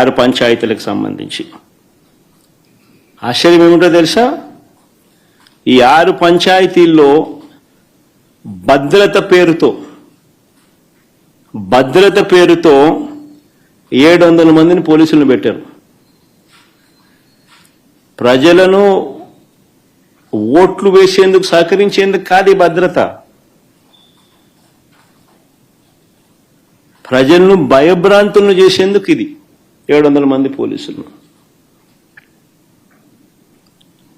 6 పంచాయతీలకు సంబంధించి. ఆశ్చర్యం ఏమిటో తెలుసా? ఈ 6 పంచాయతీల్లో భద్రత పేరుతో 700 మందిని పోలీసులను పెట్టారు. ప్రజలను ఓట్లు వేసేందుకు సహకరించేందుకు కాదు ఈ భద్రత, ప్రజలను భయభ్రాంతులను చేసేందుకు ఇది 700 మంది పోలీసులు.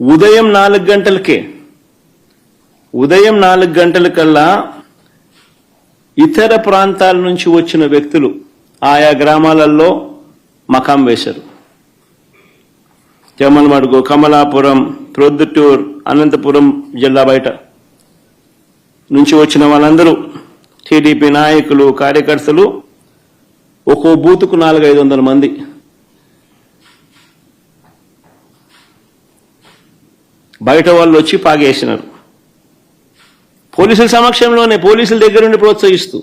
ఉదయం 4 గంటలకల్లా ఇతర ప్రాంతాల నుంచి వచ్చిన వ్యక్తులు ఆయా గ్రామాలలో మకాం వేశారు. జమ్మలమడుగు, కమలాపురం, ప్రొద్దుటూరు, అనంతపురం జిల్లా బయట నుంచి వచ్చిన వాళ్ళందరూ టీడీపీ నాయకులు, కార్యకర్తలు ఒక్కో బూతుకు 400-500 మంది. బయట వాళ్ళు వచ్చి పాగేసినారు. పోలీసుల సమక్షంలోనే, పోలీసుల దగ్గర నుండి ప్రోత్సహిస్తూ.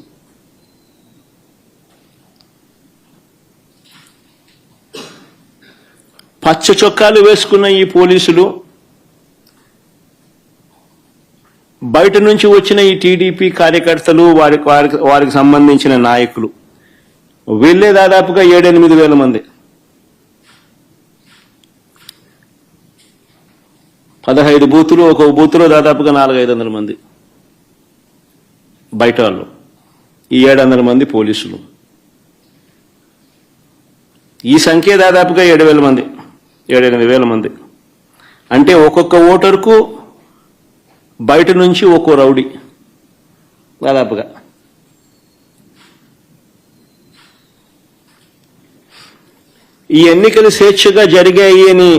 పచ్చ చొక్కాలు వేసుకున్న ఈ పోలీసులు బయట నుంచి వచ్చిన ఈ టీడీపీ కార్యకర్తలు, వారికి సంబంధించిన నాయకులు వీళ్ళే దాదాపుగా 7-8 వేల మంది. 15 బూతులు, ఒక్కొక్క బూతులో దాదాపుగా 400-500 మంది బయట వాళ్ళు. ఈ 700 మంది పోలీసులు. ఈ సంఖ్య దాదాపుగా 7,000 మంది, 7-8 వేల మంది. అంటే ఒక్కొక్క ఓటరుకు బయట నుంచి ఒక్కో రౌడీ దాదాపుగా. ఈ ఎన్నికలు స్వేచ్ఛగా జరిగాయి అని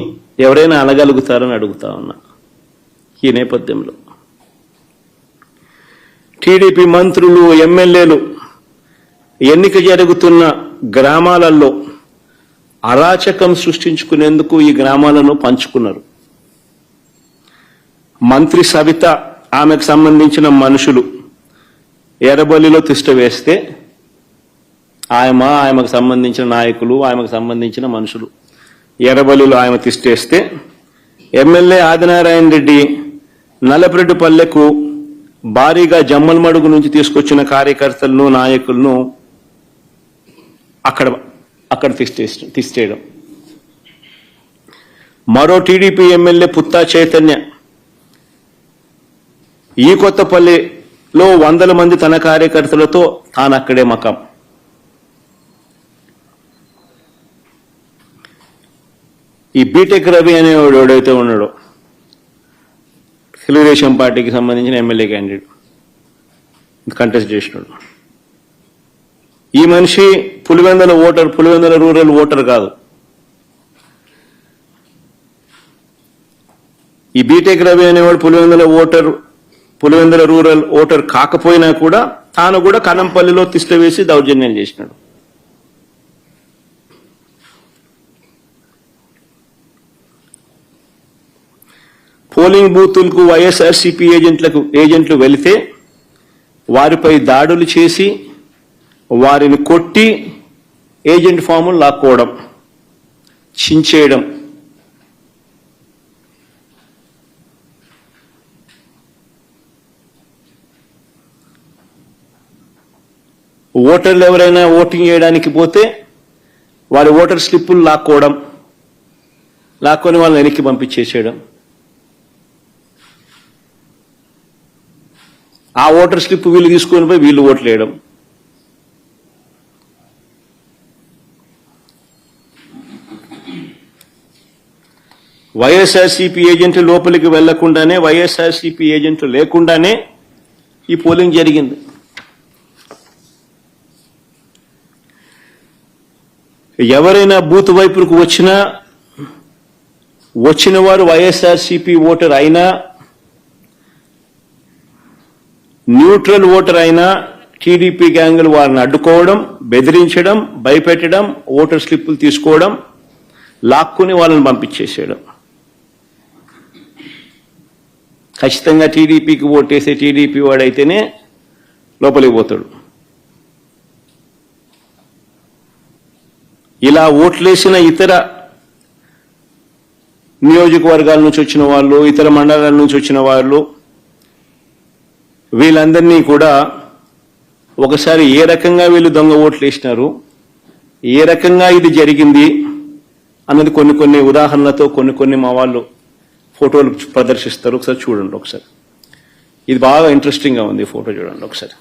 ఎవరైనా అనగలుగుతారని అడుగుతా ఉన్నా. ఈ నేపథ్యంలో టీడీపీ మంత్రులు, ఎమ్మెల్యేలు ఎన్నిక జరుగుతున్న గ్రామాలలో అరాచకం సృష్టించుకునేందుకు ఈ గ్రామాలను పంచుకున్నారు. మంత్రి సవిత, ఆమెకు సంబంధించిన మనుషులు ఎర్రబల్లిలో తిష్ట వేస్తే ఆమెకు సంబంధించిన నాయకులు, ఆమెకు సంబంధించిన మనుషులు ఎర్రబల్లిలో ఆమె తిష్టేస్తే, ఎమ్మెల్యే ఆదినారాయణ రెడ్డి నల్లపరెడ్డిపల్లెకు భారీగా జమ్మలమడుగు నుంచి తీసుకొచ్చిన కార్యకర్తలను, నాయకులను అక్కడ తిష్టేయడం. మరో టీడీపీ ఎమ్మెల్యే పుత్తా చైతన్య ఈ కొత్తపల్లిలో 100 మంది తన కార్యకర్తలతో తాను అక్కడే మకాం. ఈ బీటెక్ రవి అనేవాడు ఎవడైతే ఉన్నాడో, తెలుగుదేశం పార్టీకి సంబంధించిన ఎమ్మెల్యే క్యాండిడేట్, కంటెస్ట్ చేసినాడు. ఈ మనిషి పులివెందుల రూరల్ ఓటర్ కాదు. ఈ బీటెక్ రవి అనేవాడు పులివెందుల రూరల్ ఓటర్ కాకపోయినా కూడా తాను కూడా కనంపల్లిలో తిష్ట వేసి దౌర్జన్యం చేసినాడు. పోలింగ్ బూతులకు వైఎస్ఆర్సీపీ ఏజెంట్లు వెళితే వారిపై దాడులు చేసి వారిని కొట్టి ఏజెంట్ ఫాములు లాక్కోవడం, చించేయడం. ఓటర్లు ఎవరైనా ఓటింగ్ చేయడానికి పోతే వారి ఓటర్ స్లిప్పులు లాక్కొని వాళ్ళని వెనక్కి పంపించేసేయడం. ఆ ఓటర్ స్లిప్ వీళ్ళు తీసుకొని పోయి వీళ్ళు ఓట్లు వేయడం. వైఎస్ఆర్సీపీ ఏజెంట్లు లోపలికి వెళ్లకుండానే, వైఎస్ఆర్సీపీ ఏజెంట్లు లేకుండానే ఈ పోలింగ్ జరిగింది. ఎవరైనా బూత్ వైపుకు వచ్చిన వారు వైఎస్ఆర్సీపీ ఓటర్ అయినా, న్యూట్రల్ ఓటర్ అయినా టీడీపీ గ్యాంగులు వారిని అడ్డుకోవడం, బెదిరించడం, భయపెట్టడం, ఓటర్ స్లిప్పులు తీసుకోవడం, లాక్కుని వాళ్ళని పంపించేసేయడం. ఖచ్చితంగా టీడీపీకి ఓటేసే టీడీపీ వాడైతేనే లోపలికి పోతాడు. ఇలా ఓట్లేసిన ఇతర నియోజకవర్గాల నుంచి వచ్చిన వాళ్ళు, ఇతర మండలాల నుంచి వచ్చిన వాళ్ళు, వీళ్ళందరినీ కూడా ఒకసారి ఏ రకంగా వీళ్ళు దొంగ ఓట్లు వేసినారు, ఏ రకంగా ఇది జరిగింది అన్నది కొన్ని ఉదాహరణలతో కొన్ని మా వాళ్ళు ఫోటోలు ప్రదర్శిస్తారు. ఒకసారి చూడండి. ఒకసారి ఇది బాగా ఇంట్రెస్టింగ్గా ఉంది. ఫోటో చూడండి ఒకసారి.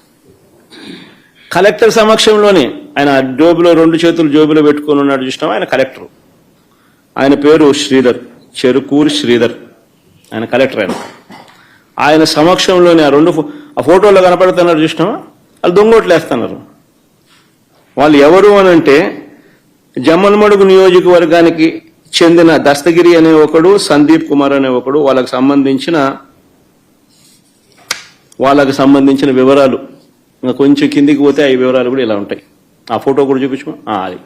కలెక్టర్ సమక్షంలోనే ఆయన జోబులో 2 చేతులు జోబులో పెట్టుకొని ఉన్నాడు చూసినాం. ఆయన కలెక్టర్. ఆయన పేరు శ్రీధర్, చెరుకూరి శ్రీధర్. ఆయన కలెక్టర్. ఆయన సమక్షంలోనే ఆ ఫోటోలో కనపడుతున్నారు చూసినామా, వాళ్ళు దొంగోట్లు వేస్తున్నారు. వాళ్ళు ఎవరు అనంటే జమ్మలమడుగు నియోజకవర్గానికి చెందిన దస్తగిరి అనే ఒకడు, సందీప్ కుమార్ అనే ఒకడు. వాళ్ళకి సంబంధించిన వివరాలు ఇంకా కొంచెం కిందికి పోతే ఆ వివరాలు కూడా ఇలా ఉంటాయి. ఆ ఫోటో కూడా చూపించు. అది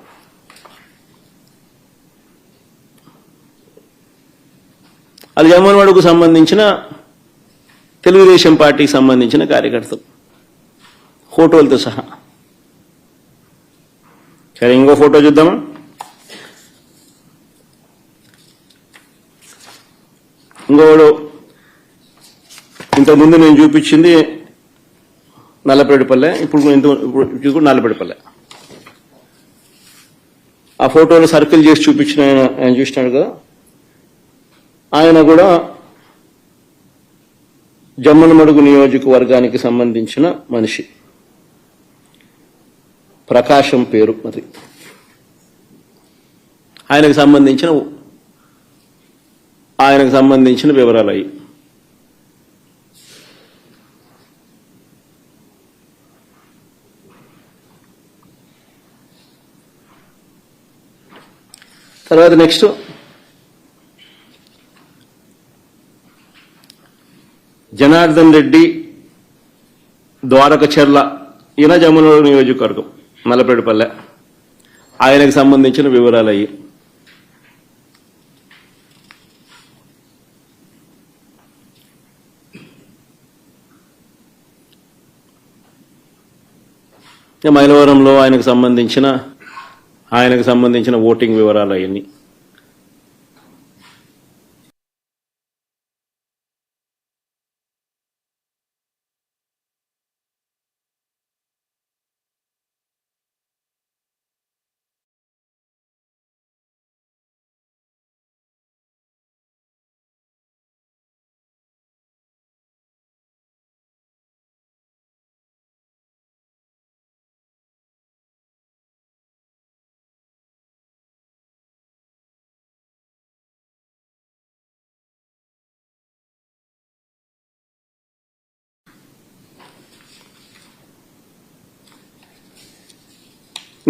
అది జమ్మలమడుగుకు సంబంధించిన తెలుగుదేశం పార్టీకి సంబంధించిన కార్యకర్తలు ఫోటోలతో సహా. సరే, ఇంకో ఫోటో చూద్దామా. ఇంకోడు ఇంతకుముందు నేను చూపించింది నల్లపేడిపల్లె, ఇప్పుడు నల్లపేడిపల్లె. ఆ ఫోటోలు సర్కిల్ చేసి చూపించిన ఆయన చూసినాడు కదా, ఆయన కూడా జమ్మలమడుగు నియోజకవర్గానికి సంబంధించిన మనిషి. ప్రకాశం పేరు. మరి ఆయనకు సంబంధించిన వివరాలు అయ్యి. తర్వాత నెక్స్ట్ జనార్దన్ రెడ్డి, ద్వారకచెర్ల. ఈయన జమ్మలమడుగు నియోజకవర్గం, నల్లపేడిపల్లె. ఆయనకు సంబంధించిన వివరాలు అయ్యి. మైలవరంలో ఆయనకు సంబంధించిన ఓటింగ్ వివరాలు అవన్నీ.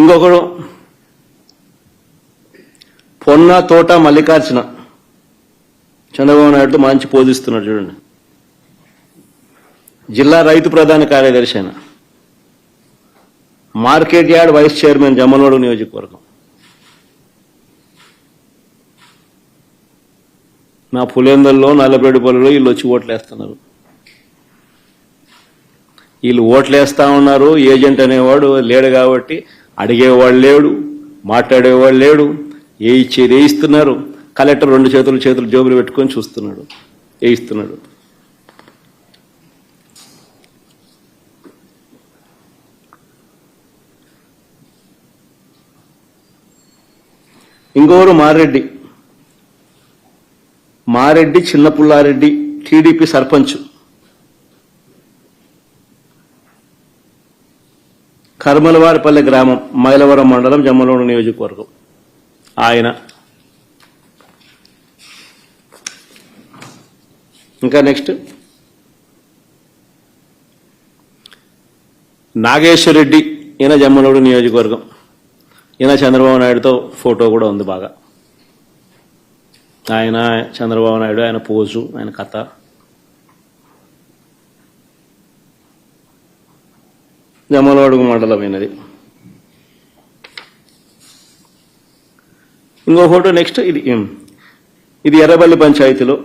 ఇంకొకడు పొన్న తోట మల్లికార్జున, చంద్రబాబు నాయుడుతో మంచి పోజిస్తున్నాడు చూడండి. జిల్లా రైతు ప్రధాన కార్యదర్శి అయిన, market yard vice chairman, Jammalamadugu నియోజకవర్గం. నా పులేందల్లో, నల్లపేడిపల్లిలో వీళ్ళు వచ్చి ఓట్లేస్తున్నారు. వీళ్ళు ఓట్లేస్తా ఉన్నారు. ఏజెంట్ అనేవాడు లేడు కాబట్టి అడిగేవాడు లేడు, మాట్లాడేవాడు లేడు. ఏ ఇచ్చేది వేయిస్తున్నారు. కలెక్టర్ 2 చేతులు జోబులు పెట్టుకొని చూస్తున్నాడు, వేయిస్తున్నాడు. ఇంకొకరు మారెడ్డి చిన్నపుల్లారెడ్డి, టీడీపీ సర్పంచ్, కర్మలవారిపల్లె గ్రామం, మైలవరం మండలం, జమ్మలమడుగు నియోజకవర్గం. ఆయన ఇంకా నెక్స్ట్ నాగేశ్వరరెడ్డి, ఈయన జమ్మలమడుగు నియోజకవర్గం. ఈయన చంద్రబాబు నాయుడుతో ఫోటో కూడా ఉంది బాగా. ఆయన చంద్రబాబు నాయుడు, ఆయన పోజు, ఆయన కథ. జమ్మలమడుగు మండలమైనది. ఇంకో ఫోటో నెక్స్ట్. ఇది ఎర్రబల్లి పంచాయతీలో.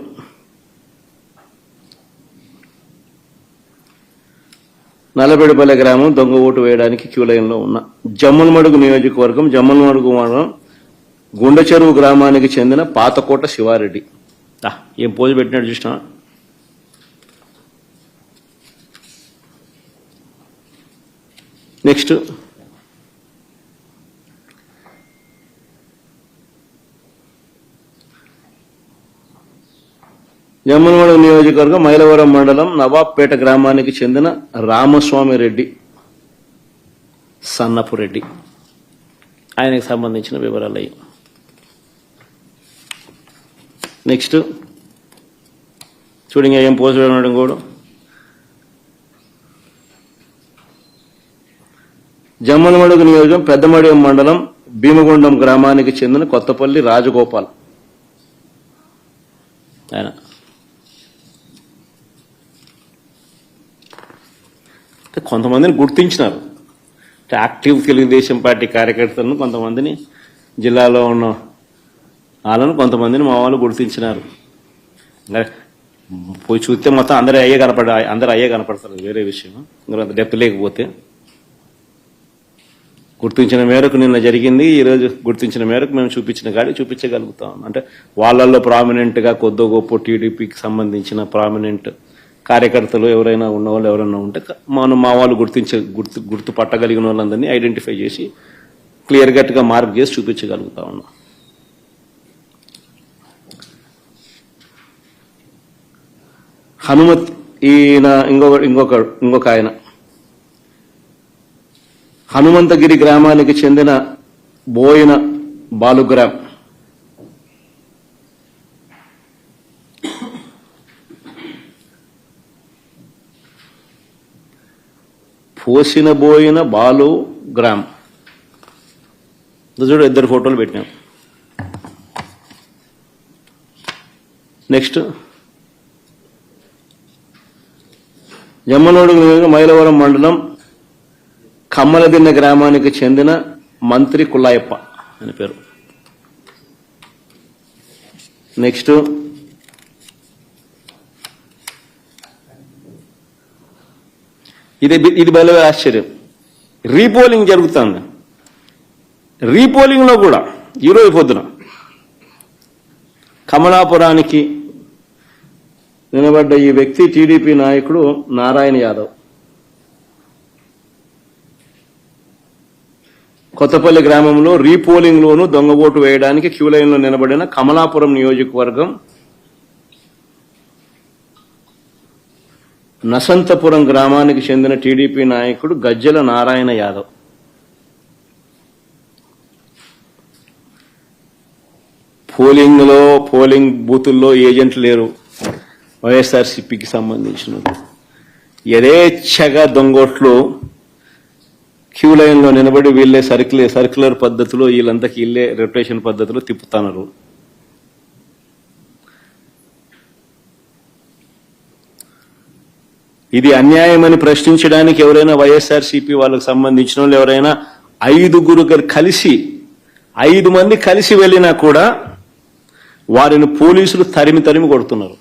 నల్లబెడపల్లి గ్రామం దొంగ ఓటు వేయడానికి క్యూ లైన్లో ఉన్న. జమ్మలమడుగు నియోజకవర్గం జమ్మలమడుగు మండలం గుండెచెరువు గ్రామానికి చెందిన పాతకోట శివారెడ్డి. ఏం పోజు పెట్టినట్టు చూసినా. నెక్స్ట్ జమ్మలమడుగు నియోజకవర్గం మైలవరం మండలం నవాబ్పేట గ్రామానికి చెందిన రామస్వామి రెడ్డి సన్నపురెడ్డి. ఆయనకు సంబంధించిన వివరాలు అయ్యి. నెక్స్ట్ చూడండి ఏం పోస్ట్ పెట్టడం కూడా. జమ్మలమడుగు నియోజకవర్గం పెద్దమడియం మండలం భీమగుండం గ్రామానికి చెందిన కొత్తపల్లి రాజగోపాల్. ఆయన కొంతమందిని గుర్తించినారు. యాక్టివ్ తెలుగుదేశం పార్టీ కార్యకర్తలను కొంతమందిని, జిల్లాలో ఉన్న వాళ్ళను కొంతమందిని మా వాళ్ళు గుర్తించినారు. పోయి చూస్తే మొత్తం అందరూ అయ్యే కనపడతారు, వేరే విషయం. అంత డెప్త్ లేకపోతే గుర్తించిన మేరకు నిన్న జరిగింది. ఈరోజు గుర్తించిన మేరకు మేము చూపించిన కాడి చూపించగలుగుతాం. అంటే వాళ్ళల్లో ప్రామినెంట్గా కొద్దో గొప్ప టీడీపీకి సంబంధించిన ప్రామినెంట్ కార్యకర్తలు ఎవరైనా ఉన్నవాళ్ళు ఎవరైనా ఉంటే మా వాళ్ళు గుర్తుపట్టగలిగిన వాళ్ళందరినీ ఐడెంటిఫై చేసి క్లియర్ కట్గా మార్క్ చేసి చూపించగలుగుతా ఉన్నాం. హనుమత్ ఈయన ఇంకొక ఆయన హనుమంతగిరి గ్రామానికి చెందిన బోయిన బాలుగ్రామ్. పోసిన బోయిన బాలు గ్రామ్. చూడు, ఇద్దరు ఫోటోలు పెట్టినాం. నెక్స్ట్ జమ్మలమడుగు మైలవరం మండలం కమ్మలదిన్న గ్రామానికి చెందిన మంత్రి కుల్లాయప్ప అని పేరు. నెక్స్ట్ ఇది బలే ఆశ్చర్యం. రీపోలింగ్ జరుగుతుంది. రీపోలింగ్ లో కూడా ఈరోజు పొద్దున కమలాపురానికి నిలబడ్డ ఈ వ్యక్తి టీడీపీ నాయకుడు నారాయణ యాదవ్. కొత్తపల్లి గ్రామంలో రీపోలింగ్ లోను దొంగ ఓటు వేయడానికి క్యూ లైన్ లో నిలబడిన కమలాపురం నియోజకవర్గం నసంతపురం గ్రామానికి చెందిన టీడీపీ నాయకుడు గజ్జల నారాయణ యాదవ్. పోలింగ్ బూతుల్లో ఏజెంట్లు లేరు. వైఎస్ఆర్సీపీకి సంబంధించిన యథేచ్ఛగా దొంగోట్లు క్యూ లైన్ లో నిలబడి వీళ్ళే సర్క్యులర్ పద్ధతిలో వీళ్ళంతకి వీళ్ళే రొటేషన్ పద్ధతిలో తిప్పుతున్నారు. ఇది అన్యాయమని ప్రశ్నించడానికి ఎవరైనా వైఎస్ఆర్సీపీ వాళ్ళకు సంబంధించిన వాళ్ళు ఎవరైనా 5 మంది కలిసి వెళ్ళినా కూడా వారిని పోలీసులు తరిమి కొడుతున్నారు.